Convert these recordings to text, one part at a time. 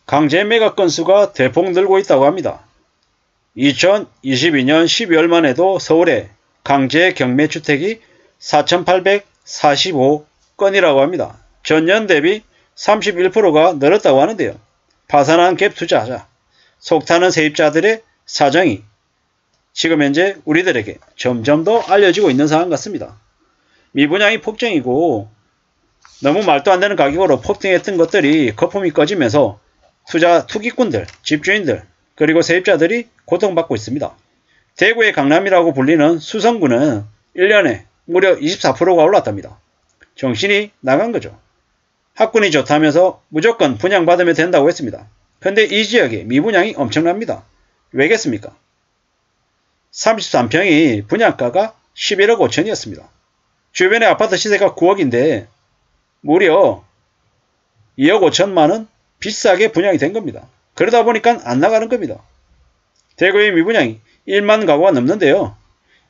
강제 매각 건수가 대폭 늘고 있다고 합니다. 2022년 12월만 해도 서울의 강제 경매주택이 4,845건이라고 합니다. 전년 대비 31%가 늘었다고 하는데요. 파산한 갭 투자자, 속타는 세입자들의 사정이 지금 현재 우리들에게 점점 더 알려지고 있는 상황 같습니다. 미분양이 폭증이고 너무 말도 안 되는 가격으로 폭등했던 것들이 거품이 꺼지면서 투기꾼들, 집주인들, 그리고 세입자들이 고통받고 있습니다. 대구의 강남이라고 불리는 수성구는 1년에 무려 24%가 올랐답니다. 정신이 나간 거죠. 학군이 좋다면서 무조건 분양받으면 된다고 했습니다. 근데 이 지역에 미분양이 엄청납니다. 왜겠습니까? 33평이 분양가가 11억 5천이었습니다. 주변의 아파트 시세가 9억인데 무려 2억 5천만원 비싸게 분양이 된 겁니다. 그러다 보니까 안 나가는 겁니다. 대구의 미분양이 1만 가구가 넘는데요.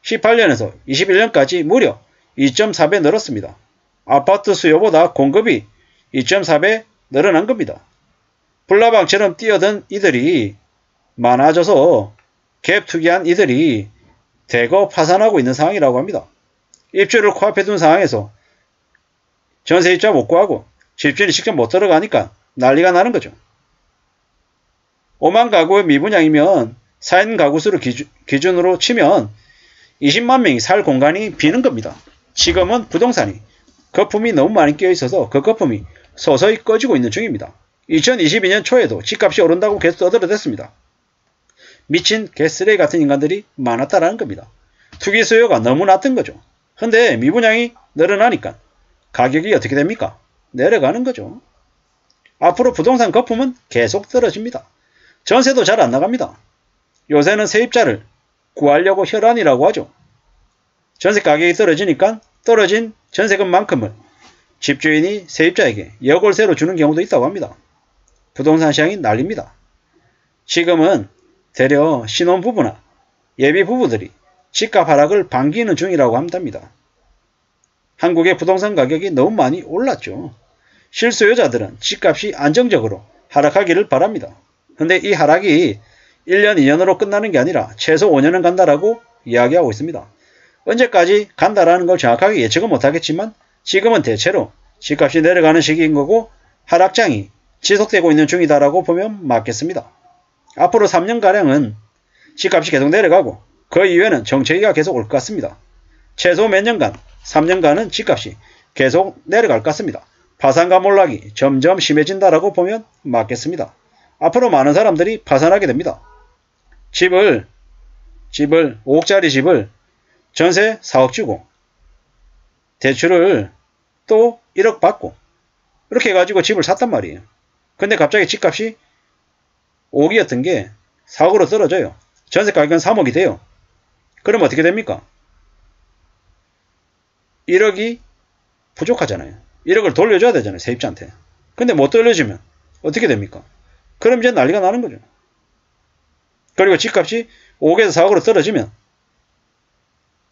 18년에서 21년까지 무려 2.4배 늘었습니다. 아파트 수요보다 공급이 2.4배 늘어난 겁니다. 불나방처럼 뛰어든 이들이 많아져서 갭 투기한 이들이 대거 파산하고 있는 상황이라고 합니다. 입주를 코앞에 둔 상황에서 전세입자 못 구하고 집주인이 직접 못 들어가니까 난리가 나는 거죠. 5만 가구의 미분양이면 4인 가구 수를 기준으로 치면 20만 명이 살 공간이 비는 겁니다. 지금은 부동산이 거품이 너무 많이 끼어 있어서 그 거품이 서서히 꺼지고 있는 중입니다. 2022년 초에도 집값이 오른다고 계속 떠들어댔습니다. 미친 개쓰레기 같은 인간들이 많았다라는 겁니다. 투기 수요가 너무 낮은 거죠. 근데 미분양이 늘어나니까 가격이 어떻게 됩니까? 내려가는 거죠. 앞으로 부동산 거품은 계속 떨어집니다. 전세도 잘 안 나갑니다. 요새는 세입자를 구하려고 혈안이라고 하죠. 전세 가격이 떨어지니까 떨어진 전세금만큼을 집주인이 세입자에게 역월세로 주는 경우도 있다고 합니다. 부동산 시장이 난립니다. 지금은 대려 신혼부부나 예비부부들이 집값 하락을 반기는 중이라고 한답니다. 한국의 부동산 가격이 너무 많이 올랐죠. 실수요자들은 집값이 안정적으로 하락하기를 바랍니다. 근데 이 하락이 1년, 2년으로 끝나는 게 아니라 최소 5년은 간다라고 이야기하고 있습니다. 언제까지 간다라는 걸 정확하게 예측은 못하겠지만 지금은 대체로 집값이 내려가는 시기인 거고 하락장이 지속되고 있는 중이다라고 보면 맞겠습니다. 앞으로 3년가량은 집값이 계속 내려가고 그 이후에는 정체기가 계속 올 것 같습니다. 최소 몇 년간, 3년간은 집값이 계속 내려갈 것 같습니다. 파산과 몰락이 점점 심해진다라고 보면 맞겠습니다. 앞으로 많은 사람들이 파산하게 됩니다. 집을 5억짜리 집을 전세 4억 주고 대출을 또 1억 받고 이렇게 해가지고 집을 샀단 말이에요. 근데 갑자기 집값이 5억이었던 게 4억으로 떨어져요. 전세 가격은 3억이 돼요. 그럼 어떻게 됩니까? 1억이 부족하잖아요. 1억을 돌려줘야 되잖아요. 세입자한테. 근데 못 돌려주면 어떻게 됩니까? 그럼 이제 난리가 나는 거죠. 그리고 집값이 5억에서 4억으로 떨어지면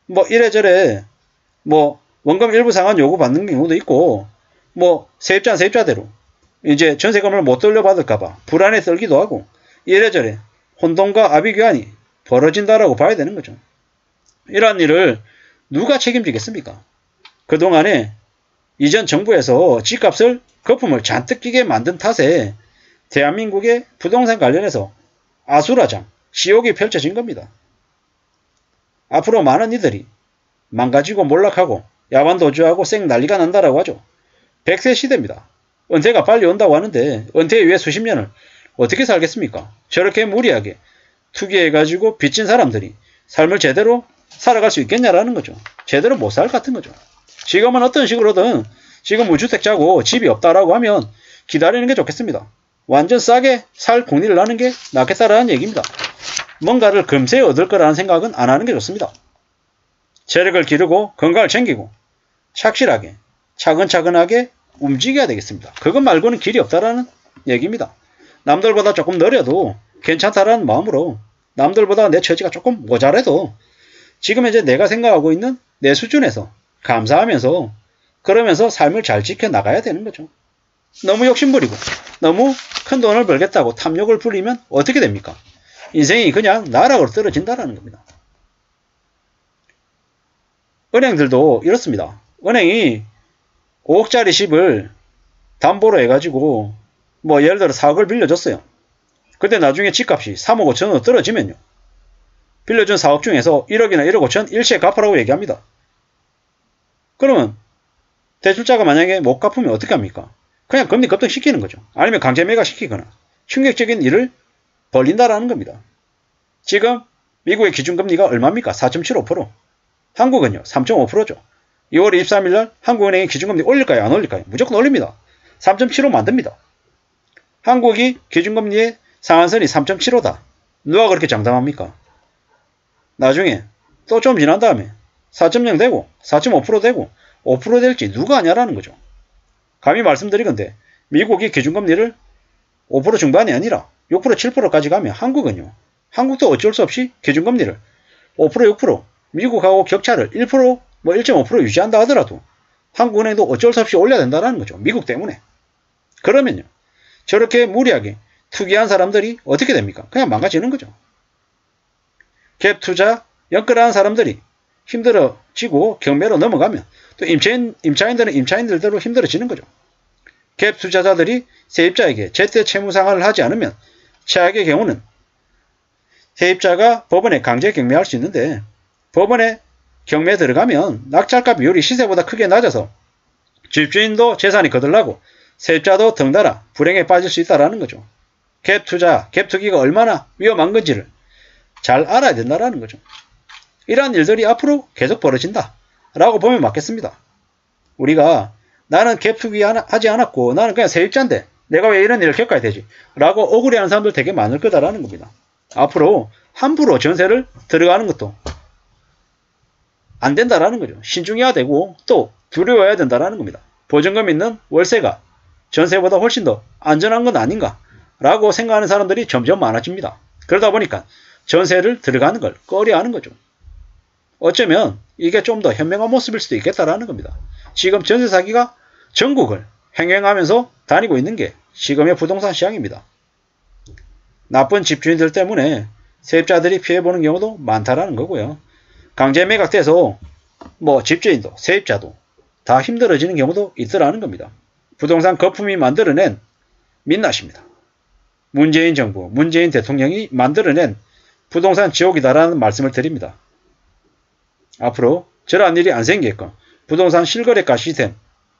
뭐 이래저래 뭐 원금 일부 상환 요구 받는 경우도 있고 뭐 세입자는 세입자대로 이제 전세금을 못 돌려받을까봐 불안에 떨기도 하고 이래저래 혼돈과 아비규환이 벌어진다라고 봐야 되는 거죠. 이러한 일을 누가 책임지겠습니까? 그동안에 이전 정부에서 집값을 거품을 잔뜩 끼게 만든 탓에 대한민국의 부동산 관련해서 아수라장, 시옥이 펼쳐진 겁니다. 앞으로 많은 이들이 망가지고 몰락하고 야반도주하고 쌩 난리가 난다라고 하죠. 100세 시대입니다. 은퇴가 빨리 온다고 하는데 은퇴 이후에 수십 년을 어떻게 살겠습니까? 저렇게 무리하게 투기해가지고 빚진 사람들이 삶을 제대로 살아갈 수 있겠냐라는 거죠. 제대로 못 살 것 같은 거죠. 지금은 어떤 식으로든 지금 무주택자고 집이 없다라고 하면 기다리는 게 좋겠습니다. 완전 싸게 살 궁리를 하는 게 낫겠다라는 얘기입니다. 뭔가를 금세 얻을 거라는 생각은 안 하는 게 좋습니다. 체력을 기르고 건강을 챙기고 착실하게 차근차근하게 움직여야 되겠습니다. 그것 말고는 길이 없다라는 얘기입니다. 남들보다 조금 느려도 괜찮다라는 마음으로 남들보다 내 처지가 조금 모자라도 지금 이제 내가 생각하고 있는 내 수준에서 감사하면서 그러면서 삶을 잘 지켜나가야 되는 거죠. 너무 욕심부리고 너무 큰 돈을 벌겠다고 탐욕을 부리면 어떻게 됩니까? 인생이 그냥 나락으로 떨어진다라는 겁니다. 은행들도 이렇습니다. 은행이 5억짜리 집을 담보로 해가지고 뭐 예를 들어 4억을 빌려줬어요. 근데 나중에 집값이 3억 5천원으로 떨어지면요. 빌려준 4억 중에서 1억이나 1억 5천 일시에 갚으라고 얘기합니다. 그러면 대출자가 만약에 못 갚으면 어떻게 합니까? 그냥 금리 급등시키는 거죠. 아니면 강제 매각시키거나 충격적인 일을 벌린다라는 겁니다. 지금 미국의 기준금리가 얼마입니까? 4.75%. 한국은요 3.5%죠. 2월 23일 날 한국은행이 기준금리 올릴까요? 안 올릴까요? 무조건 올립니다. 3.75 만듭니다. 한국이 기준금리의 상한선이 3.75다. 누가 그렇게 장담합니까? 나중에 또 좀 지난 다음에 4.0 되고 4.5% 되고 5% 될지 누가 아냐라는 거죠. 감히 말씀드리건데 미국이 기준금리를 5% 중반이 아니라 6% 7%까지 가면 한국은요. 한국도 어쩔 수 없이 기준금리를 5% 6% 미국하고 격차를 1% 뭐 1.5% 유지한다 하더라도 한국은행도 어쩔 수 없이 올려야 된다는 거죠. 미국 때문에. 그러면요. 저렇게 무리하게 투기한 사람들이 어떻게 됩니까? 그냥 망가지는 거죠. 갭 투자 연끌하는 사람들이 힘들어지고 경매로 넘어가면 또 임차인들은 임차인들대로 힘들어지는 거죠. 갭 투자자들이 세입자에게 제때 채무 상환을 하지 않으면 최악의 경우는 세입자가 법원에 강제 경매할 수 있는데 법원에 경매에 들어가면 낙찰가 비율이 시세보다 크게 낮아서 집주인도 재산이 거덜나고 세입자도 덩달아 불행에 빠질 수 있다는 거죠. 갭 투자, 갭 투기가 얼마나 위험한 건지를 잘 알아야 된다는 거죠. 이러한 일들이 앞으로 계속 벌어진다 라고 보면 맞겠습니다. 우리가 나는 갭 투기 하지 않았고 나는 그냥 세입자인데 내가 왜 이런 일을 겪어야 되지 라고 억울해하는 사람들 되게 많을 거다라는 겁니다. 앞으로 함부로 전세를 들어가는 것도 안 된다라는 거죠. 신중해야 되고 또 두려워해야 된다라는 겁니다. 보증금 있는 월세가 전세보다 훨씬 더 안전한 건 아닌가 라고 생각하는 사람들이 점점 많아집니다. 그러다 보니까 전세를 들어가는 걸 꺼려하는 거죠. 어쩌면 이게 좀 더 현명한 모습일 수도 있겠다라는 겁니다. 지금 전세 사기가 전국을 횡행하면서 다니고 있는 게 지금의 부동산 시장입니다. 나쁜 집주인들 때문에 세입자들이 피해보는 경우도 많다라는 거고요. 강제 매각돼서 뭐 집주인도 세입자도 다 힘들어지는 경우도 있더라는 겁니다. 부동산 거품이 만들어낸 민낯입니다. 문재인 정부, 문재인 대통령이 만들어낸 부동산 지옥이다라는 말씀을 드립니다. 앞으로 저러한 일이 안 생기게끔 부동산 실거래가 시스템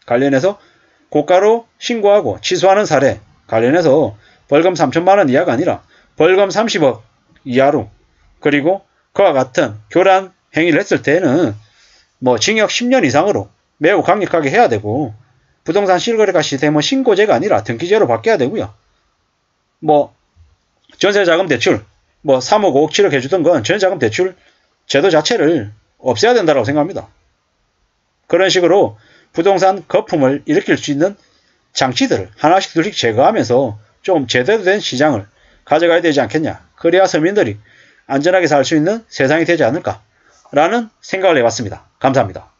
관련해서 고가로 신고하고 취소하는 사례 관련해서 벌금 3천만원 이하가 아니라 벌금 30억 이하로 그리고 그와 같은 교란 행위를 했을 때는 뭐 징역 10년 이상으로 매우 강력하게 해야 되고 부동산 실거래가 시스템은 신고제가 아니라 등기제로 바뀌어야 되고요. 뭐 전세자금 대출 뭐 3억 5억 7억 해주던 건 전세자금 대출 제도 자체를 없애야 된다고 생각합니다. 그런 식으로 부동산 거품을 일으킬 수 있는 장치들을 하나씩 둘씩 제거하면서 좀 제대로 된 시장을 가져가야 되지 않겠냐. 그래야 서민들이 안전하게 살 수 있는 세상이 되지 않을까라는 생각을 해봤습니다. 감사합니다.